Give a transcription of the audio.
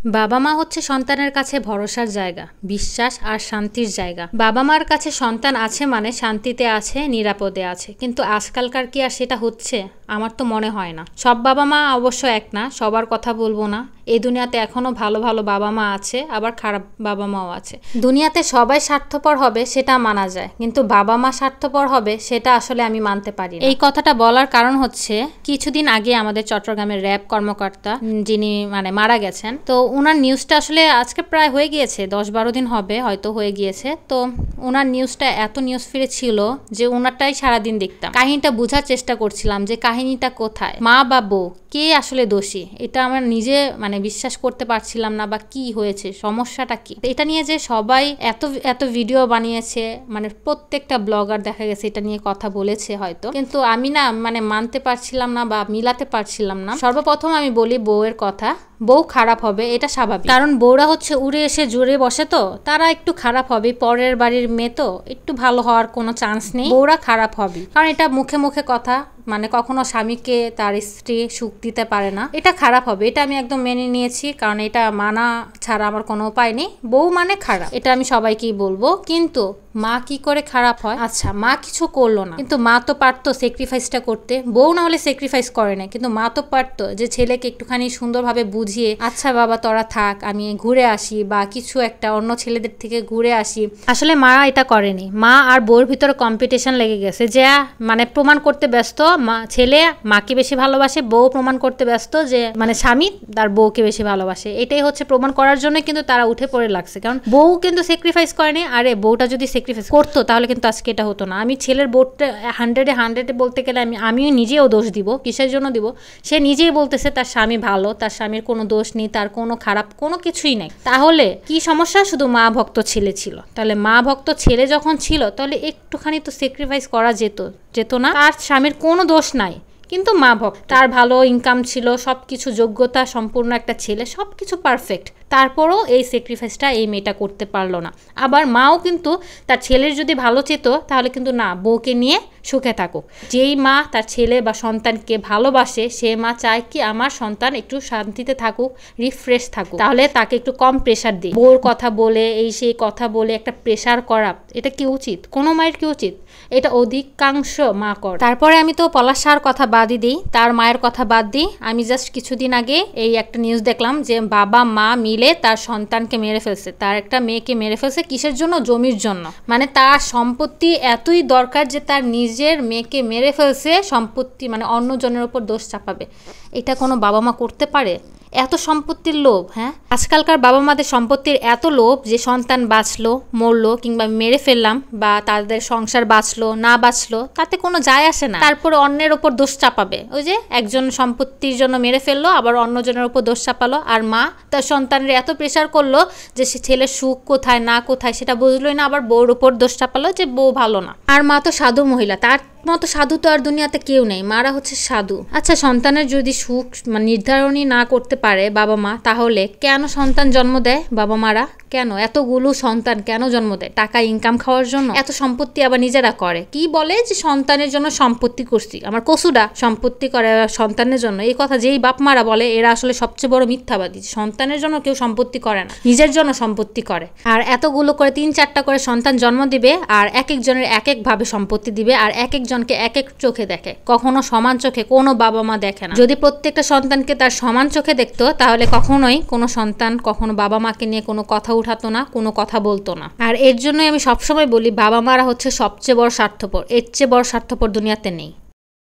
বাবা মা হচ্ছে সন্তানের কাছে ভরসার জায়গা, বিশ্বাস আর শান্তির জায়গা। বাবা মার কাছে সন্তান আছে মানে শান্তিতে আছে, নিরাপদে আছে। কিন্তু আজকালকার কি আর সেটা হচ্ছে? আমার তো মনে হয় না। সব বাবা মা অবশ্য এক না, সবার কথা বলবো না। এই দুনিয়াতে এখনো ভালো ভালো বাবা মা আছে, আবার খারাপ বাবা মাও আছে। দুনিয়াতে সবাই স্বার্থপর হবে সেটা মানা যায়, কিন্তু বাবা মা স্বার্থপর হবে সেটা আসলে আমি মানতে পারি না। এই কথাটা বলার কারণ হচ্ছে, কিছুদিন আগে আমাদের চট্টগ্রামের র্যাব কর্মকর্তা যিনি মারা গেছেন, তো ওনার নিউজটা আসলে আজকে প্রায় হয়ে গিয়েছে, 10-12 দিন হবে হয়তো হয়ে গিয়েছে। তো ওনার নিউজটা এত নিউজ ফিরে ছিল যে ওনারটাই সারাদিন দেখতাম। কাহিনীটা বোঝার চেষ্টা করছিলাম যে কাহিনীটা কোথায়, মা বা বউ কে আসলে দোষী, এটা আমার নিজে বিশ্বাস করতে পারছিলাম না। বা কি হয়েছে, সমস্যাটা কি, এটা নিয়ে যে সবাই এত এত ভিডিও বানিয়েছে, প্রত্যেকটা ব্লগার দেখা গেছে এটা নিয়ে কথা বলেছে হয়তো, কিন্তু আমি না মানতে পারছিলাম না বা মিলাতে পারছিলাম না। সর্বপ্রথম আমি বলি বউয়ের কথা। বউ খারাপ হবে এটা স্বাভাবিক, কারণ বউরা হচ্ছে উড়ে এসে জুড়ে বসে, তো তারা একটু খারাপ হবে। পরের বাড়ির মেয়ে তো একটু ভালো হওয়ার কোনো চান্স নেই, বউরা খারাপ হবে, কারণ এটা মুখে মুখে কথা। কখনো স্বামীকে তার স্ত্রী সুখ দিতে পারে না, এটা খারাপ হবে, এটা আমি একদম মেনে নিয়েছি, কারণ এটা মানা ছাড়া আমার কোনো উপায় নেই। বউ খারাপ, এটা আমি সবাইকেই বলবো। কিন্তু মা কি করে খারাপ হয়? আচ্ছা, মা কিছু করলো না, কিন্তু মা তো পারতো স্যাক্রিফাইসটা করতে। বউ না হলে স্যাক্রিফাইস করে না, কিন্তু মা তো পারতো যে ছেলেকে একটুখানি সুন্দরভাবে বুঝিয়ে, আচ্ছা বাবা তোরা থাক, আমি ঘুরে আসি, বা কিছু একটা অন্য ছেলেদের থেকে ঘুরে আসি। আসলে মা এটা করেনি। মা আর বউর ভিতরে কম্পিটিশন লেগে গেছে, যে প্রমাণ করতে ব্যস্ত ছেলে মাকে বেশি ভালোবাসে, বউ প্রমাণ করতে ব্যস্ত যে স্বামী তার বউকে বেশি ভালোবাসে। এটাই হচ্ছে প্রমাণ করার জন্য কিন্তু তারা উঠে পড়ে লাগছে, কারণ বউ কিন্তু স্যাক্রিফাইস করেনি। আরে বউটা যদি স্যাক্রিফাইস করতো তাহলে কিন্তু আজকে এটা হতো না। আমি ছেলের বউটা 100-এ বলতে গেলে আমিও নিজেও দোষ দিব। কিসের জন্য দিব? সে নিজেই বলতেছে তার স্বামী ভালো, তার স্বামীর কোনো দোষ নেই, তার কোনো খারাপ কোনো কিছুই নেই। তাহলে কি সমস্যা? শুধু মা ভক্ত ছেলে ছিল। তাহলে মা ভক্ত ছেলে যখন ছিল, তাহলে একটুখানি তো স্যাক্রিফাইস করা যেত না? তার স্বামীর কোনো দোষ নাই, কিন্তু মা ভক্ত, তার ভালো ইনকাম ছিল, সব কিছু যোগ্যতা সম্পূর্ণ একটা ছেলে, সব কিছু পারফেক্ট। তারপরও এই স্যাক্রিফাইসটা এই মেয়েটা করতে পারলো না। আবার মাও কিন্তু তার ছেলের যদি ভালো চেত, তাহলে কিন্তু না, বউকে নিয়ে সুখে থাকুক। যেই মা তার ছেলে বা সন্তানকে ভালোবাসে, সে মা চায় কি আমার সন্তান একটু শান্তিতে থাকুক, রিফ্রেশ থাকুক। তাহলে তাকে একটু কম প্রেশার দিই। বউর কথা বলে, এই সেই কথা বলে একটা প্রেশার করা, এটা কি উচিত? কোনো মায়ের কি উচিত? এটা অধিকাংশ মা করে। তারপরে আমি তো পলাশার কথা বাদই দিই, তার মায়ের কথা বাদ দিই। আমি জাস্ট কিছুদিন আগে এই একটা নিউজ দেখলাম যে বাবা মা মিলে তার সন্তানকে মেরে ফেলছে, তার একটা মেয়েকে মেরে ফেলছে। কিসের জন্য? জমির জন্য। তার সম্পত্তি এতই দরকার যে তার নিজের মেয়েকে মেরে ফেলছে, সম্পত্তি অন্যজনের উপর দোষ চাপাবে। এটা কোনো বাবা মা করতে পারে? এত সম্পত্তির লোভ? হ্যাঁ, আজকালকার বাবা মাদের সম্পত্তির এত লোভ যে সন্তান বাঁচলো মরলো কিংবা মেরে ফেললাম, বা তাদের সংসার বাঁচলো না বাঁচলো তাতে কোনো যায় আসে না, তারপরে অন্যের ওপর দোষ চাপাবে। ওই যে একজন সম্পত্তির জন্য মেরে ফেললো, আবার অন্যজনের ওপর দোষ চাপালো। আর মা তার সন্তানের এত প্রেশার করলো যে সে ছেলের সুখ কোথায় না কোথায় সেটা বুঝলোই না, আবার বউর ওপর দোষ চাপালো যে বউ ভালো না। আর মা তো সাধু মহিলা, তার মতো সাধু তো আর দুনিয়াতে কেউ নেই, মারা হচ্ছে সাধু। আচ্ছা, সন্তানের যদি সুখ নির্ধারণই না করতে পারে বাবা মা, তাহলে কেন সন্তান জন্ম দেয় বাবা মারা? কেন এতগুলো সন্তান কেন জন্ম দেয়? টাকা ইনকাম খাওয়ার জন্য? এত সম্পত্তি আবার নিজেরা করে, কি বলে যে সন্তানের জন্য সম্পত্তি করছি। আমার কসুডা সম্পত্তি করে সন্তানের জন্য, এই কথা যেই বাপ মারা বলে এরা আসলে সবচেয়ে বড় মিথ্যাবাদী। সন্তানের জন্য কেউ সম্পত্তি করে না, নিজের জন্য সম্পত্তি করে। আর এতগুলো করে 3-4টা করে সন্তান জন্ম দিবে, আর এক একজনের এক এক ভাবে সম্পত্তি দিবে, আর এক একজনকে এক এক চোখে দেখে। কখনো সমান চোখে কোনো বাবা মা দেখে না। যদি প্রত্যেকটা সন্তানকে তার সমান চোখে দেখতো, তাহলে কখনোই কোনো সন্তান কখনো বাবা মাকে নিয়ে কোনো কথা উঠাতো না, কোনো কথা বলতো না। আর এর জন্যই আমি সবসময় বলি বাবা মারা হচ্ছে সবচেয়ে বড় স্বার্থপর, এর চেয়ে বড় স্বার্থপর দুনিয়াতে নেই।